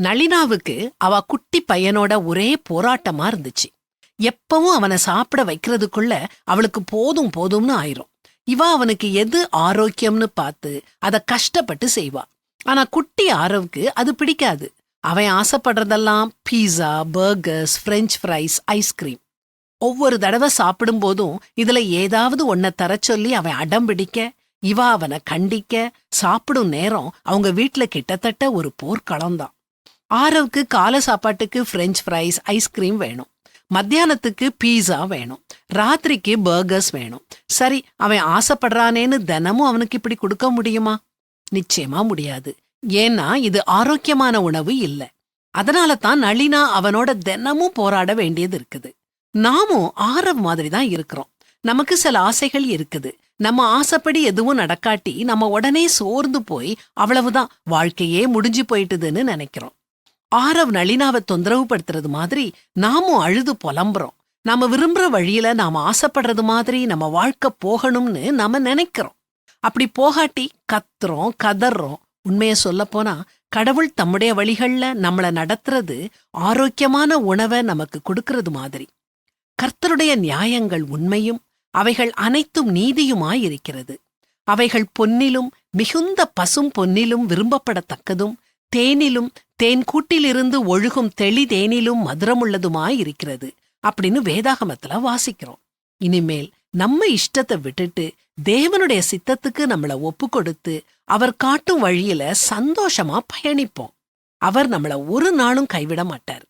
நளினாவுக்கு அவ குட்டி பையனோட ஒரே போராட்டமா இருந்துச்சு. எப்பவும் அவனை சாப்பிட வைக்கிறதுக்குள்ள அவளுக்கு போதும் போதும்னு ஆயிரும். இவ அவனுக்கு எது ஆரோக்கியம்னு பார்த்து அத கஷ்டப்பட்டு செய்வா. ஆனா குட்டி ஆரவுக்கு அது பிடிக்காது. அவன் ஆசைப்படுறதெல்லாம் பீஸா, பர்கர்ஸ், பிரெஞ்ச் ஃப்ரைஸ், ஐஸ்கிரீம். ஒவ்வொரு தடவை சாப்பிடும் போதும் இதுல ஏதாவது ஒன்ன தரச் சொல்லி அவன் அடம் பிடிக்க, இவ அவனை கண்டிக்க, சாப்பிடும் நேரம் அவங்க வீட்ல கிட்டத்தட்ட ஒரு போர்க்களம்தான். ஆரவுக்கு காலை சாப்பாட்டுக்கு பிரெஞ்ச் ஃப்ரைஸ், ஐஸ்கிரீம் வேணும். மத்தியானத்துக்கு பீஸா வேணும். ராத்திரிக்கு பர்கர்ஸ் வேணும். சரி, அவன் ஆசைப்படுறானேன்னு தினமும் அவனுக்கு இப்படி கொடுக்க முடியுமா? நிச்சயமா முடியாது. ஏன்னா இது ஆரோக்கியமான உணவு இல்ல. அதனால தான் நளினா அவனோட தினமும் போராட வேண்டியது இருக்குது. நாமும் ஆரவ் மாதிரி தான் இருக்கிறோம். நமக்கு சில ஆசைகள் இருக்குது. நம்ம ஆசைப்படி எதுவும் நடக்காட்டி நம்ம உடனே சோர்ந்து போய் அவ்வளவுதான், வாழ்க்கையே முடிஞ்சு போயிட்டுதுன்னு நினைக்கிறோம். ஆரவ் நளினாவை தொந்தரவு படுத்துறது மாதிரி நாமும் அழுது புலம்புறோம். நாம விரும்புற வழியில நாம ஆசைப்படுறது மாதிரி நம்ம வாழ்க்கை போகணும்னு நாம நினைக்கிறோம். அப்படி போகாட்டி கத்துறோம், கதறோம். உண்மைய சொல்லப்போனா கடவுள் தம்முடைய வழிகள்ல நம்மள நடத்துறது ஆரோக்கியமான உணவை நமக்கு கொடுக்கறது மாதிரி. கர்த்தருடைய நியாயங்கள் உண்மையும் அவைகள் அனைத்தும் நீதியுமாயிருக்கிறது. அவைகள் பொன்னிலும் மிகுந்த பசும் பொன்னிலும் விரும்பப்படத்தக்கதும் தேனிலும் தேன் கூட்டிலிருந்து ஒழுகும் தெளி தேனிலும் மதுரமுள்ளதுமாயிருக்கிறது அப்படின்னு வேதாகமத்துல வாசிக்கிறோம். இனிமேல் நம்ம இஷ்டத்தை விட்டுட்டு தேவனுடைய சித்தத்துக்கு நம்மள ஒப்பு கொடுத்து அவர் காட்டும் வழியில சந்தோஷமா பயணிப்போம். அவர் நம்மள ஒரு நாளும் கைவிட மாட்டார்.